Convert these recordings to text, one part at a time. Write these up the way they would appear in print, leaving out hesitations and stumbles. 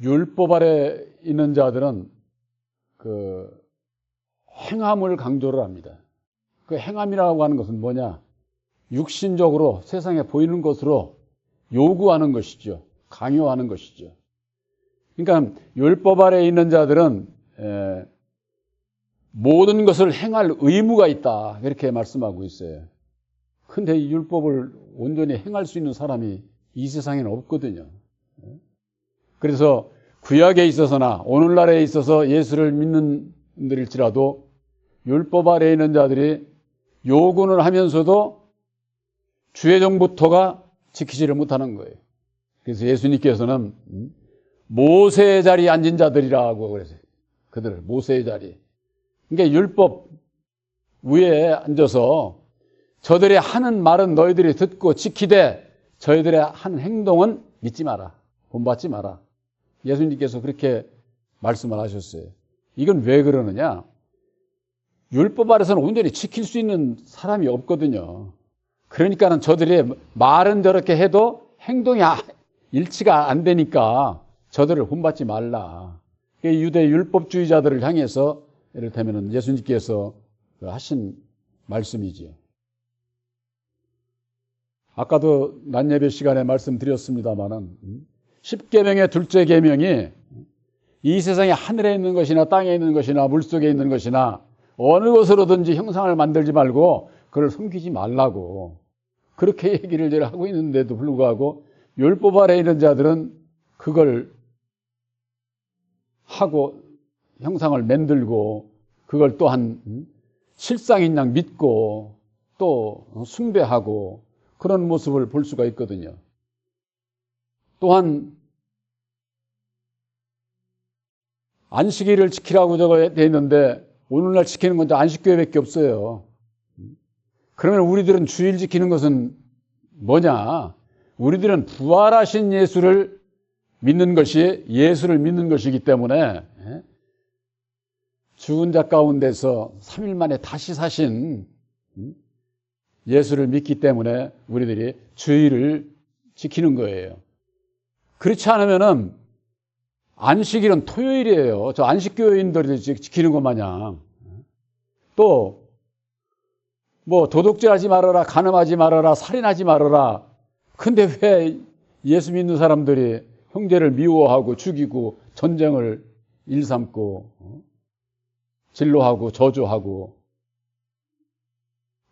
율법 아래 있는 자들은 그 행함을 강조를 합니다. 그 행함이라고 하는 것은 뭐냐? 육신적으로 세상에 보이는 것으로 요구하는 것이죠. 강요하는 것이죠. 그러니까 율법 아래 있는 자들은 모든 것을 행할 의무가 있다, 이렇게 말씀하고 있어요. 근데 이 율법을 온전히 행할 수 있는 사람이 이 세상에는 없거든요. 그래서 구약에 있어서나 오늘날에 있어서 예수를 믿는 분들일지라도 율법 아래에 있는 자들이 요구는 하면서도 주의 정부터가 지키지를 못하는 거예요. 그래서 예수님께서는 모세의 자리에 앉은 자들이라고 그랬어요. 그들을 모세의 자리. 그러니까 율법 위에 앉아서 저들이 하는 말은 너희들이 듣고 지키되 저희들의 하는 행동은 믿지 마라. 본받지 마라. 예수님께서 그렇게 말씀을 하셨어요. 이건 왜 그러느냐? 율법 아래서는 온전히 지킬 수 있는 사람이 없거든요. 그러니까는 저들이 말은 저렇게 해도 행동이 일치가 안 되니까 저들을 본받지 말라. 유대 율법주의자들을 향해서 이를테면 예수님께서 하신 말씀이지요. 아까도 낮 예배 시간에 말씀드렸습니다마는 10계명의 둘째 계명이 이 세상에 하늘에 있는 것이나 땅에 있는 것이나 물속에 있는 것이나 어느 것으로든지 형상을 만들지 말고 그를 섬기지 말라고 그렇게 얘기를 제가 하고 있는데도 불구하고 율법 아래에 있는 자들은 그걸 하고 형상을 만들고 그걸 또한 실상인 양 믿고 또 숭배하고 그런 모습을 볼 수가 있거든요. 또한 안식일을 지키라고 되어 있는데 오늘날 지키는 건 안식교회밖에 없어요. 그러면 우리들은 주일 지키는 것은 뭐냐? 우리들은 부활하신 예수를 믿는 것이 예수를 믿는 것이기 때문에 죽은 자 가운데서 3일 만에 다시 사신 예수를 믿기 때문에 우리들이 주일을 지키는 거예요. 그렇지 않으면은 안식일은 토요일이에요. 저 안식교인들이 지키는 것 마냥. 또 뭐 도둑질하지 말아라, 간음하지 말아라, 살인하지 말아라. 근데 왜 예수 믿는 사람들이 형제를 미워하고 죽이고 전쟁을 일삼고 진로하고 저주하고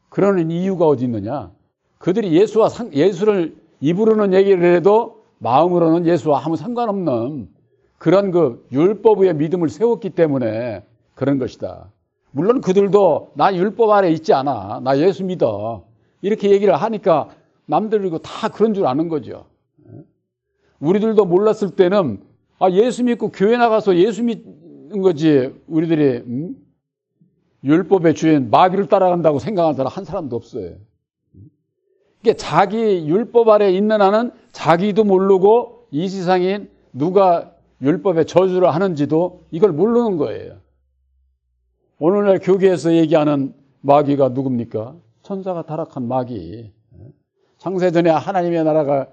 그러는 이유가 어디 있느냐? 그들이 예수를 입으로는 얘기를 해도 마음으로는 예수와 아무 상관없는 그런 그 율법 위에 믿음을 세웠기 때문에 그런 것이다. 물론 그들도 나 율법 아래 있지 않아. 나 예수 믿어. 이렇게 얘기를 하니까 남들이고 다 그런 줄 아는 거죠. 우리들도 몰랐을 때는 예수 믿고 교회 나가서 예수 믿는 거지 우리들이 율법의 주인 마귀를 따라간다고 생각하는 사람 한 사람도 없어요. 그러니까 자기 율법 아래 있는 한은 자기도 모르고 이 세상에 누가 율법의 저주를 하는지도 이걸 모르는 거예요. 오늘날 교계에서 얘기하는 마귀가 누굽니까? 천사가 타락한 마귀. 창세전에 하나님의 나라가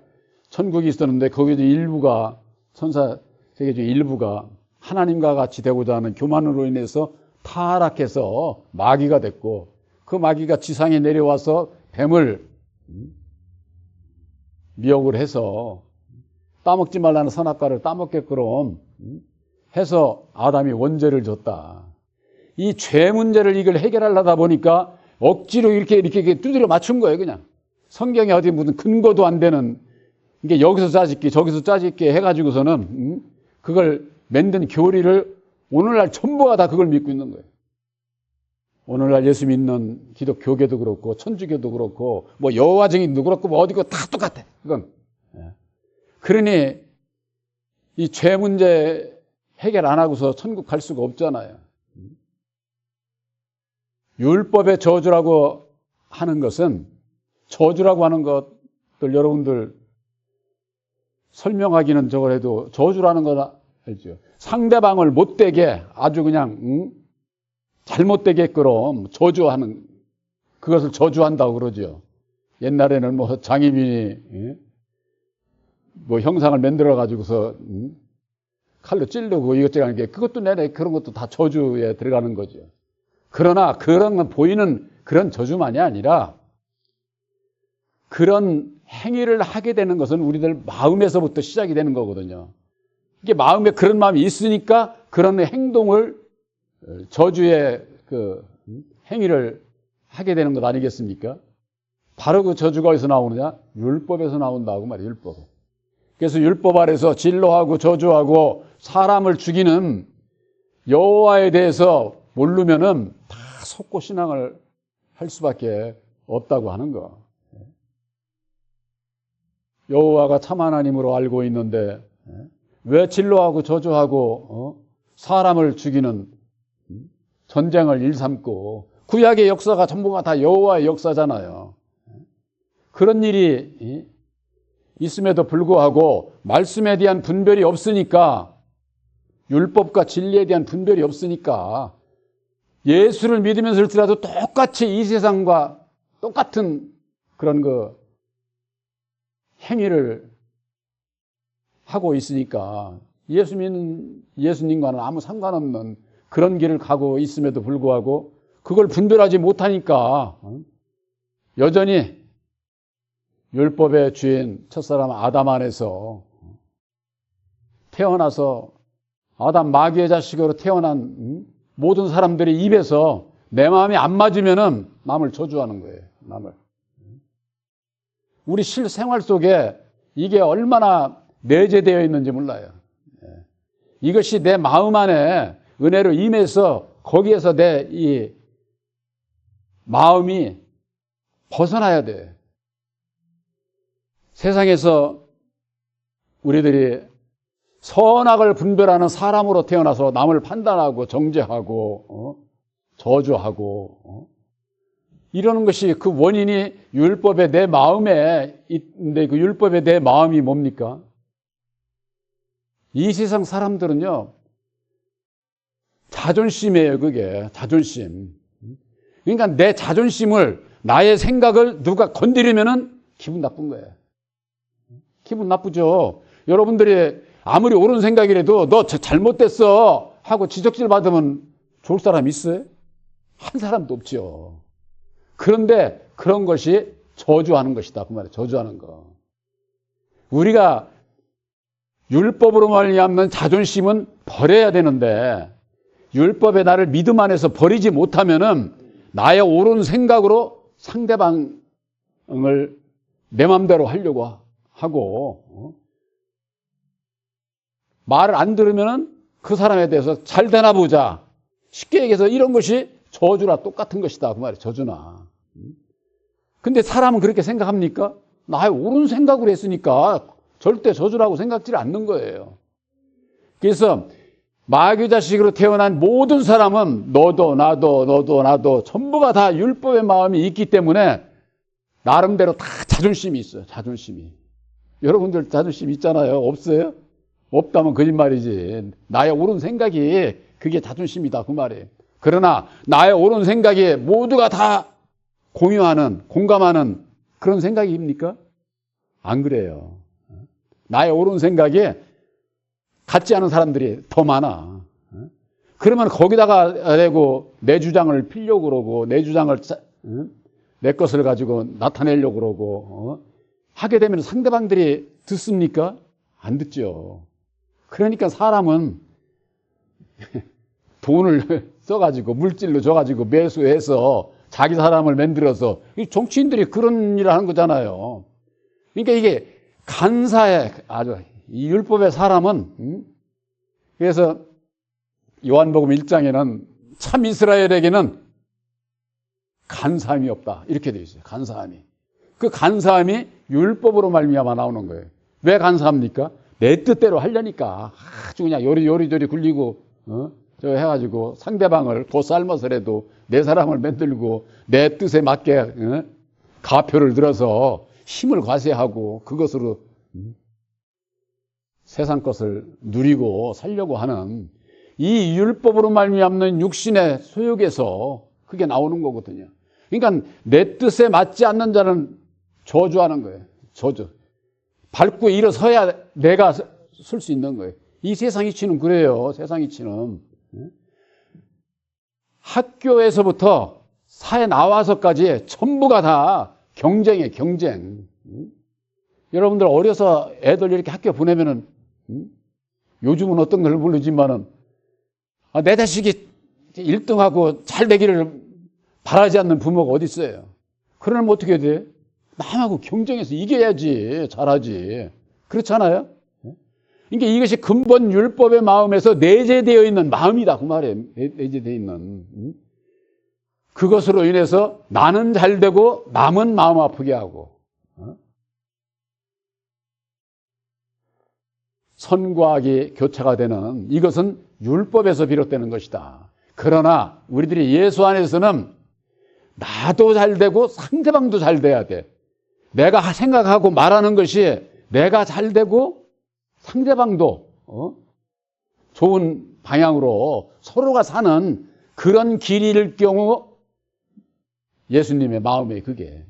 천국이 있었는데 거기도 일부가 천사 세계 중 일부가 하나님과 같이 되고자 하는 교만으로 인해서 타락해서 마귀가 됐고 그 마귀가 지상에 내려와서 뱀을 미혹을 해서 따먹지 말라는 선악과를 따먹게끔 해서 아담이 원죄를 줬다. 이 죄 문제를 이걸 해결하려다 보니까 억지로 이렇게 두드려 맞춘 거예요, 그냥. 성경에 어디 무슨 근거도 안 되는 이게 여기서 짜집기 저기서 짜집기 해가지고서는 그걸 만든 교리를 오늘날 전부가 다 그걸 믿고 있는 거예요. 오늘날 예수 믿는 기독교계도 그렇고 천주교도 그렇고 뭐 여호와 증인도 그렇고 뭐 어디고 다 똑같아. 그건. 그러니 이 죄 문제 해결 안 하고서 천국 갈 수가 없잖아요. 율법의 저주라고 하는 것은 저주라고 하는 것들 여러분들 설명하기는 저걸 해도 저주라는 거 알죠? 상대방을 못되게 아주 그냥 잘못되게끔 저주하는 그것을 저주한다고 그러죠. 옛날에는 뭐 장희빈이 뭐 형상을 만들어 가지고서 칼로 찌르고 이것저것 하는 게 그것도 내내 그런 것도 다 저주에 들어가는 거죠. 그러나 그런 건 보이는 그런 저주만이 아니라 그런 행위를 하게 되는 것은 우리들 마음에서부터 시작이 되는 거거든요. 이게 마음에 그런 마음이 있으니까 그런 행동을 저주의 그 행위를 하게 되는 것 아니겠습니까? 바로 그 저주가 어디서 나오느냐? 율법에서 나온다고 말이에요. 율법. 그래서 율법 아래서 진노하고 저주하고 사람을 죽이는 여호와에 대해서 모르면은 다 속고 신앙을 할 수밖에 없다고 하는 거. 여호와가 참 하나님으로 알고 있는데 왜 진노하고 저주하고 사람을 죽이는 전쟁을 일삼고 구약의 역사가 전부가 다 여호와의 역사잖아요. 그런 일이 있음에도 불구하고 말씀에 대한 분별이 없으니까 율법과 진리에 대한 분별이 없으니까 예수를 믿으면서일지라도 똑같이 이 세상과 똑같은 그런 그 행위를 하고 있으니까 예수 믿는 예수님과는 아무 상관없는 그런 길을 가고 있음에도 불구하고 그걸 분별하지 못하니까 여전히 율법의 주인 첫사람 아담 안에서 태어나서 아담 마귀의 자식으로 태어난 모든 사람들의 입에서 내 마음이 안 맞으면은 남을 저주하는 거예요. 남을. 우리 실생활 속에 이게 얼마나 내재되어 있는지 몰라요. 이것이 내 마음 안에 은혜로 임해서 거기에서 내 이 마음이 벗어나야 돼. 세상에서 우리들이 선악을 분별하는 사람으로 태어나서 남을 판단하고 정죄하고 저주하고 이러는 것이 그 원인이 율법의 내 마음에 있는데 그 율법의 내 마음이 뭡니까? 이 세상 사람들은요 자존심이에요. 그게 자존심. 그러니까 내 자존심을 나의 생각을 누가 건드리면은 기분 나쁜 거예요. 기분 나쁘죠. 여러분들이 아무리 옳은 생각이라도 너 잘못됐어 하고 지적질 받으면 좋을 사람 있어요? 한 사람도 없죠. 그런데 그런 것이 저주하는 것이다. 그 말이에요. 저주하는 거. 우리가 율법으로 말미암는 자존심은 버려야 되는데 율법의 나를 믿음 안에서 버리지 못하면은 나의 옳은 생각으로 상대방을 내 맘대로 하려고 하고 말을 안 들으면은 그 사람에 대해서 잘 되나 보자. 쉽게 얘기해서 이런 것이 저주나 똑같은 것이다. 그 말이에요. 저주나. 근데 사람은 그렇게 생각합니까? 나의 옳은 생각으로 했으니까 절대 저주라고 생각지 않는 거예요. 그래서 마귀 자식으로 태어난 모든 사람은 너도 나도 전부가 다 율법의 마음이 있기 때문에 나름대로 다 자존심이 있어요. 자존심이. 여러분들 자존심 있잖아요. 없어요? 없다면 거짓말이지. 나의 옳은 생각이 그게 자존심이다. 그 말이에요. 그러나 나의 옳은 생각이 모두가 다 공유하는, 공감하는 그런 생각입니까? 안 그래요. 나의 옳은 생각이 같지 않은 사람들이 더 많아. 그러면 거기다가 내고 내 주장을 피려고 그러고 내 주장을 내 것을 가지고 나타내려고 그러고 하게 되면 상대방들이 듣습니까? 안 듣죠. 그러니까 사람은 돈을 써가지고 물질로 줘가지고 매수해서 자기 사람을 만들어서 정치인들이 그런 일을 하는 거잖아요. 그러니까 이게 간사해. 아주 이 율법의 사람은 그래서 요한복음 1장에는 참 이스라엘에게는 간사함이 없다 이렇게 되어 있어요. 간사함이. 그 간사함이 율법으로 말미암아 나오는 거예요. 왜 간사합니까? 내 뜻대로 하려니까 아주 그냥 요리조리 굴리고 저 해가지고 상대방을 도 삶아서라도 내 사람을 만들고 내 뜻에 맞게 가표를 들어서 힘을 과세하고 그것으로 세상 것을 누리고 살려고 하는 이 율법으로 말미암는 육신의 소욕에서 그게 나오는 거거든요. 그러니까 내 뜻에 맞지 않는 자는 저주하는 거예요. 저주. 밟고 일어서야 내가 설 수 있는 거예요. 이 세상 이치는 그래요. 세상 이치는. 학교에서부터 사회 나와서까지 전부가 다 경쟁이에요. 경쟁. 여러분들 어려서 애들 이렇게 학교 보내면은 요즘은 어떤 걸 모르지만은 내 자식이 1등하고 잘 되기를 바라지 않는 부모가 어디 있어요. 그러면 어떻게 돼? 남하고 경쟁해서 이겨야지 잘하지. 그렇잖아요? 그러니까 이것이 근본 율법의 마음에서 내재되어 있는 마음이다 그 말이에요. 내재되어 있는. 그것으로 인해서 나는 잘 되고 남은 마음 아프게 하고 선과 악이 교차가 되는 이것은 율법에서 비롯되는 것이다. 그러나 우리들이 예수 안에서는 나도 잘 되고 상대방도 잘 돼야 돼. 내가 생각하고 말하는 것이 내가 잘 되고 상대방도 좋은 방향으로 서로가 사는 그런 길일 경우 예수님의 마음이 그게.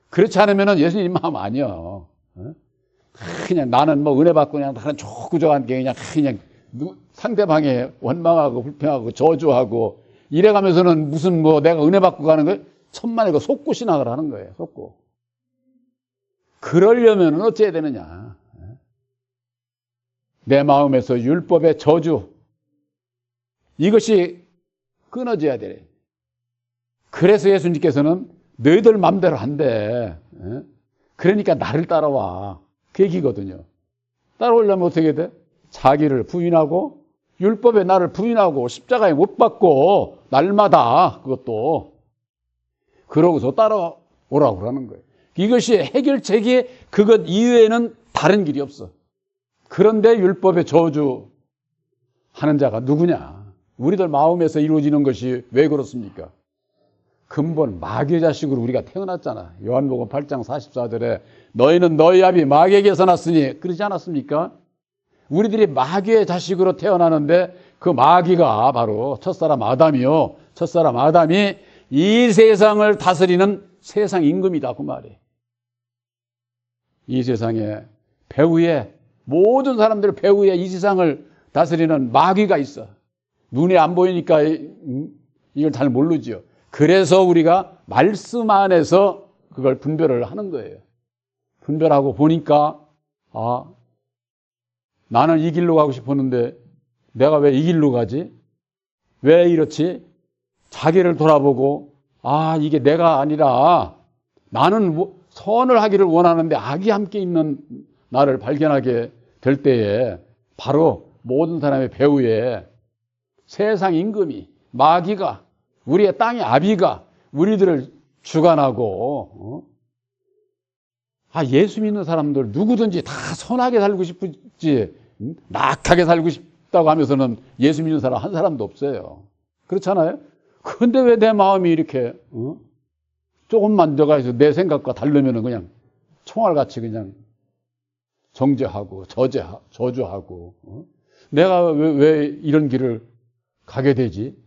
그렇지 않으면 예수님 마음 아니야. 그냥 나는 뭐 은혜 받고 그냥 나는 좋고 좋아하는 게 그냥 상대방에 원망하고 불평하고 저주하고 이래가면서는 무슨 뭐 내가 은혜 받고 가는 거 천만에 그 속고 신앙을 하는 거예요. 속고. 그러려면 어째야 되느냐. 내 마음에서 율법의 저주 이것이 끊어져야 돼. 그래서 예수님께서는 너희들 맘대로 한대. 그러니까 나를 따라와. 그 얘기거든요. 따라오려면 어떻게 돼? 자기를 부인하고 율법에 나를 부인하고 십자가에 못 박고 날마다 그것도 그러고서 따라오라고 그러는 거예요. 이것이 해결책이 그것 이외에는 다른 길이 없어. 그런데 율법의 저주 하는 자가 누구냐? 우리들 마음에서 이루어지는 것이 왜 그렇습니까? 근본 마귀의 자식으로 우리가 태어났잖아. 요한복음 8장 44절에 너희는 너희 아비 마귀에게서 났으니 그러지 않았습니까? 우리들이 마귀의 자식으로 태어나는데 그 마귀가 바로 첫사람 아담이요. 첫사람 아담이 이 세상을 다스리는 세상 임금이다 그 말이에요. 이 세상에 배후에 모든 사람들 배후에 이 세상을 다스리는 마귀가 있어. 눈에 안 보이니까 이걸 잘 모르죠. 그래서 우리가 말씀 안에서 그걸 분별을 하는 거예요. 분별하고 보니까 나는 이 길로 가고 싶었는데 내가 왜 이 길로 가지? 왜 이렇지? 자기를 돌아보고 이게 내가 아니라 나는 선을 하기를 원하는데 악이 함께 있는 나를 발견하게 될 때에 바로 모든 사람의 배후에 세상 임금이 마귀가 우리의 땅의 아비가 우리들을 주관하고 예수 믿는 사람들 누구든지 다 선하게 살고 싶지 낙하게 살고 싶다고 하면서는 예수 믿는 사람 한 사람도 없어요. 그렇잖아요? 근데 왜 내 마음이 이렇게 조금만 들어가서 내 생각과 다르면 그냥 총알같이 그냥 정죄하고 저주하고 내가 왜 이런 길을 가게 되지?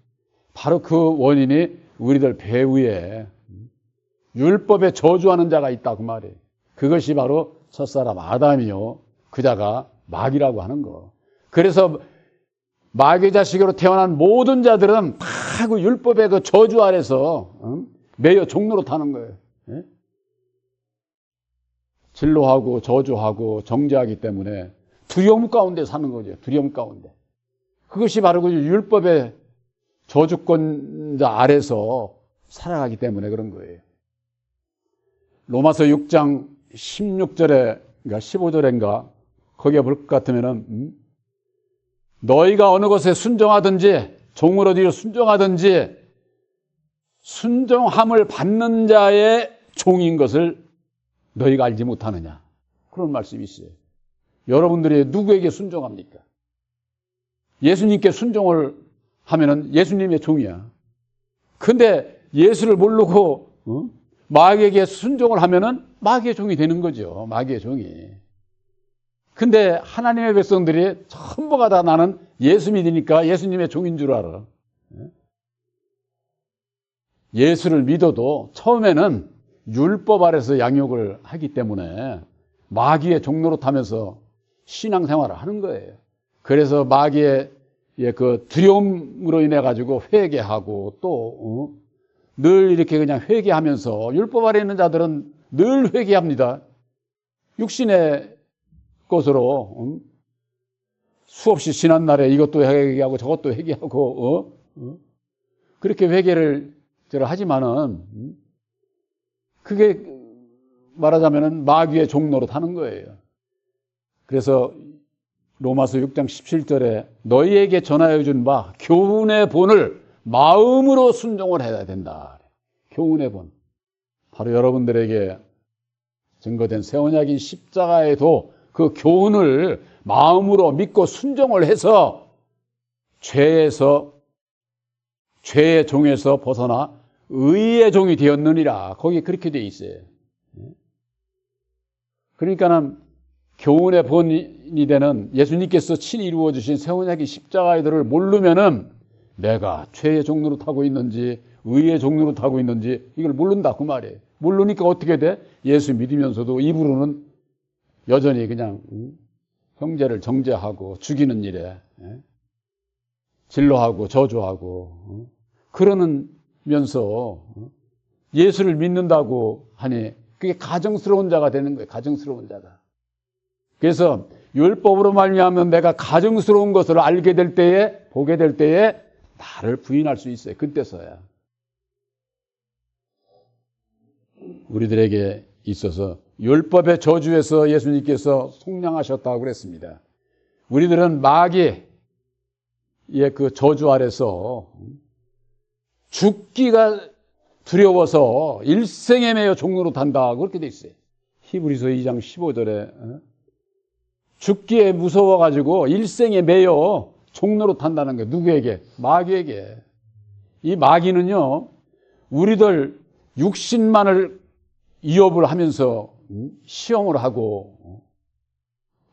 바로 그 원인이 우리들 배후에 율법에 저주하는 자가 있다 그 말이에요. 그것이 바로 첫사람 아담이요. 그 자가 마귀라고 하는 거. 그래서 마귀 자식으로 태어난 모든 자들은 다 그 율법의 그 저주 아래서 매여 종로로 타는 거예요. 예? 진노하고 저주하고 정죄하기 때문에 두려움 가운데 사는 거죠. 두려움 가운데. 그것이 바로 그 율법의 저주권자 아래서 살아가기 때문에 그런 거예요. 로마서 6장 16절에, 그러니까 15절인가, 거기에 볼 것 같으면은, 너희가 어느 것에 순종하든지, 종을 어디로 순종하든지, 순종함을 받는 자의 종인 것을 너희가 알지 못하느냐. 그런 말씀이 있어요. 여러분들이 누구에게 순종합니까? 예수님께 순종을 하면은 예수님의 종이야. 근데 예수를 모르고 마귀에게 순종을 하면은 마귀의 종이 되는 거죠. 마귀의 종이. 근데 하나님의 백성들이 전부가 다 나는 예수 믿으니까 예수님의 종인 줄 알아. 예수를 믿어도 처음에는 율법 아래서 양육을 하기 때문에 마귀의 종로로 타면서 신앙생활을 하는 거예요. 그래서 마귀의 그 두려움으로 인해 가지고 회개하고 또 늘 이렇게 그냥 회개하면서 율법 아래 있는 자들은 늘 회개합니다. 육신의 것으로 수없이 지난 날에 이것도 회개하고 저것도 회개하고 그렇게 회개를 하지만은 그게 말하자면은 마귀의 종로로 타는 거예요. 그래서 로마서 6장 17절에 너희에게 전하여 준 바 교훈의 본을 마음으로 순종을 해야 된다. 교훈의 본. 바로 여러분들에게 증거된 새 언약인 십자가에도 그 교훈을 마음으로 믿고 순종을 해서 죄의 종에서 벗어나 의의 종이 되었느니라. 거기 그렇게 돼 있어요. 그러니까는 교훈의 본이 되는 예수님께서 친히 이루어 주신 새 언약의 십자가들을 모르면은 내가 죄의 종로로 타고 있는지 의의 종로로 타고 있는지 이걸 모른다 그 말이에요. 모르니까 어떻게 돼? 예수 믿으면서도 입으로는 여전히 그냥 형제를 정죄하고 죽이는 일에 진노하고 저주하고 그러면서 예수를 믿는다고 하니 그게 가증스러운 자가 되는 거예요. 가증스러운 자가. 그래서 율법으로 말미암으면 내가 가증스러운 것을 알게 될 때에 보게 될 때에 나를 부인할 수 있어요. 그때서야. 우리들에게 있어서 율법의 저주에서 예수님께서 속량하셨다고 그랬습니다. 우리들은 마귀의 그 저주 아래서 죽기가 두려워서 일생에 매여 종로로 탄다. 그렇게 돼 있어요. 히브리서 2장 15절에 죽기에 무서워가지고 일생에 매여 종로로 탄다는 거예요. 누구에게? 마귀에게. 이 마귀는요, 우리들 육신만을 이업을 하면서 시험을 하고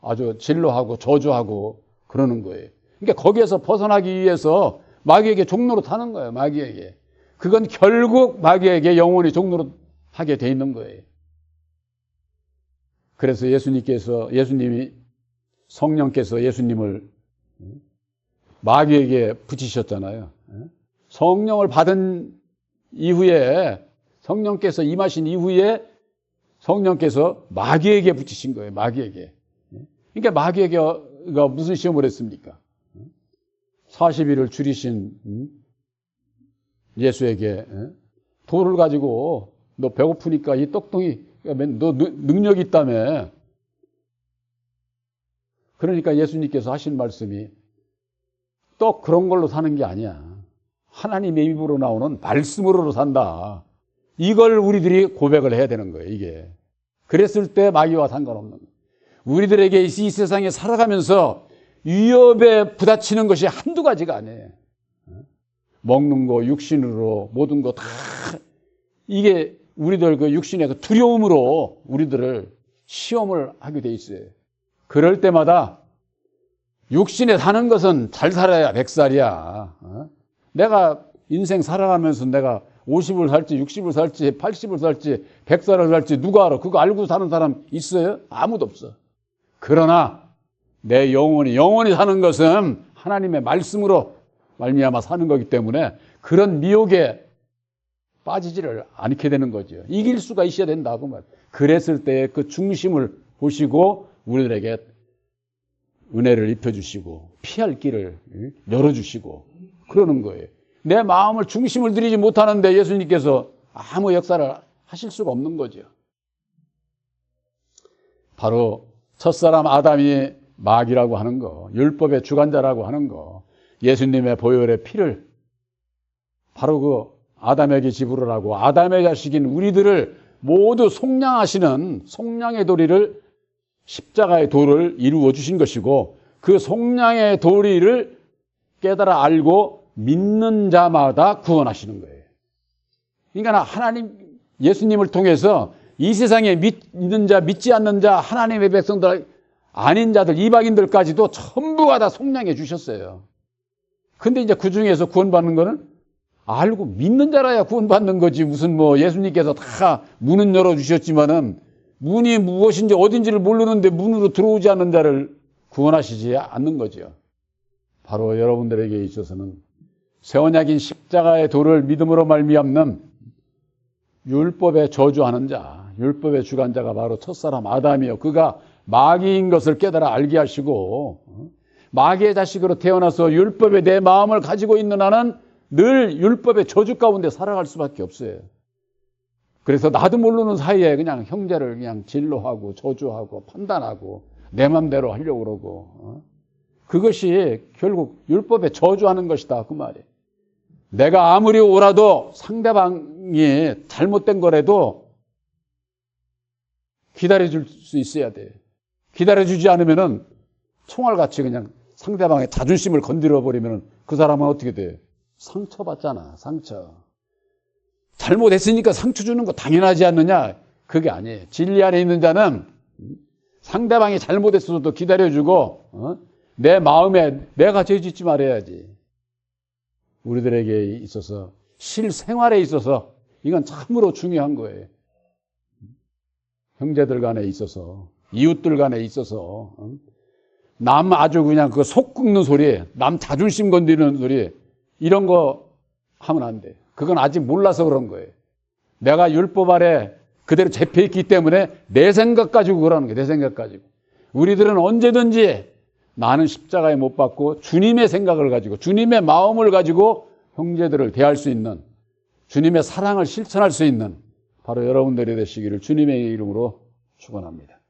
아주 진노하고 저주하고 그러는 거예요. 그러니까 거기에서 벗어나기 위해서 마귀에게 종로로 타는 거예요. 마귀에게. 그건 결국 마귀에게 영원히 종로로 하게 돼 있는 거예요. 그래서 성령께서 예수님을 마귀에게 붙이셨잖아요. 성령을 받은 이후에 성령께서 임하신 이후에 성령께서 마귀에게 붙이신 거예요. 마귀에게. 그러니까 마귀에게가 무슨 시험을 했습니까? 40일을 줄이신 예수에게 돌을 가지고 너 배고프니까 이 떡덩이 너 능력이 있다며. 그러니까 예수님께서 하신 말씀이 떡 그런 걸로 사는 게 아니야. 하나님의 입으로 나오는 말씀으로 산다. 이걸 우리들이 고백을 해야 되는 거예요. 이게. 그랬을 때 마귀와 상관없는 거예요. 우리들에게 이 세상에 살아가면서 위협에 부딪히는 것이 한두 가지가 아니에요. 먹는 거, 육신으로 모든 거 다 이게 우리들 그 육신의 그 두려움으로 우리들을 시험을 하게 돼 있어요. 그럴 때마다 육신에 사는 것은 잘 살아야 100살이야. 내가 인생 살아가면서 내가 50을 살지 60을 살지 80을 살지 100살을 살지 누가 알아? 그거 알고 사는 사람 있어요? 아무도 없어. 그러나 내 영원히 사는 것은 하나님의 말씀으로 말미암아 사는 거기 때문에 그런 미혹에 빠지지를 않게 되는 거죠. 이길 수가 있어야 된다고 말. 그랬을 때 그 중심을 보시고 우리들에게 은혜를 입혀주시고 피할 길을 열어주시고 그러는 거예요. 내 마음을 중심을 들이지 못하는데 예수님께서 아무 역사를 하실 수가 없는 거죠. 바로 첫사람 아담이 마귀라고 하는 거, 율법의 주관자라고 하는 거, 예수님의 보혈의 피를 바로 그 아담에게 지불을 하고 아담의 자식인 우리들을 모두 속량하시는 속량의 도리를 십자가의 도를 이루어 주신 것이고 그 속량의 도리를 깨달아 알고 믿는 자마다 구원하시는 거예요. 그러니까 하나님 예수님을 통해서 이 세상에 믿는 자 믿지 않는 자 하나님의 백성들 아닌 자들 이방인들까지도 전부가 다 속량해 주셨어요. 근데 이제 그 중에서 구원받는 거는 알고 믿는 자라야 구원받는 거지. 무슨 뭐 예수님께서 다 문은 열어주셨지만은 문이 무엇인지 어딘지를 모르는데 문으로 들어오지 않는 자를 구원하시지 않는 거죠. 바로 여러분들에게 있어서는 새 언약인 십자가의 도를 믿음으로 말미암는 율법에 저주하는 자, 율법의 주관자가 바로 첫사람 아담이요. 그가 마귀인 것을 깨달아 알게 하시고 마귀의 자식으로 태어나서 율법에 내 마음을 가지고 있는 나는 늘 율법의 저주 가운데 살아갈 수밖에 없어요. 그래서 나도 모르는 사이에 그냥 형제를 그냥 진노하고 저주하고 판단하고 내 맘대로 하려고 그러고 그것이 결국 율법에 저주하는 것이다 그 말이에요. 내가 아무리 옳아도 상대방이 잘못된 거라도 기다려줄 수 있어야 돼. 기다려주지 않으면은 총알같이 그냥 상대방의 자존심을 건드려버리면 그 사람은 어떻게 돼? 상처받잖아, 상처. 잘못했으니까 상처 주는 거 당연하지 않느냐? 그게 아니에요. 진리 안에 있는 자는 상대방이 잘못했어도 기다려주고 내 마음에 내가 죄 짓지 말아야지. 우리들에게 있어서 실생활에 있어서 이건 참으로 중요한 거예요. 형제들 간에 있어서 이웃들 간에 있어서 남 아주 그냥 그 속 긁는 소리, 남 자존심 건드리는 소리 이런 거 하면 안 돼. 그건 아직 몰라서 그런 거예요. 내가 율법 아래 그대로 잡혀있기 때문에 내 생각 가지고 그러는 거예요. 내 생각 가지고. 우리들은 언제든지 나는 십자가에 못 박고 주님의 생각을 가지고 주님의 마음을 가지고 형제들을 대할 수 있는 주님의 사랑을 실천할 수 있는 바로 여러분들이 되시기를 주님의 이름으로 축원합니다.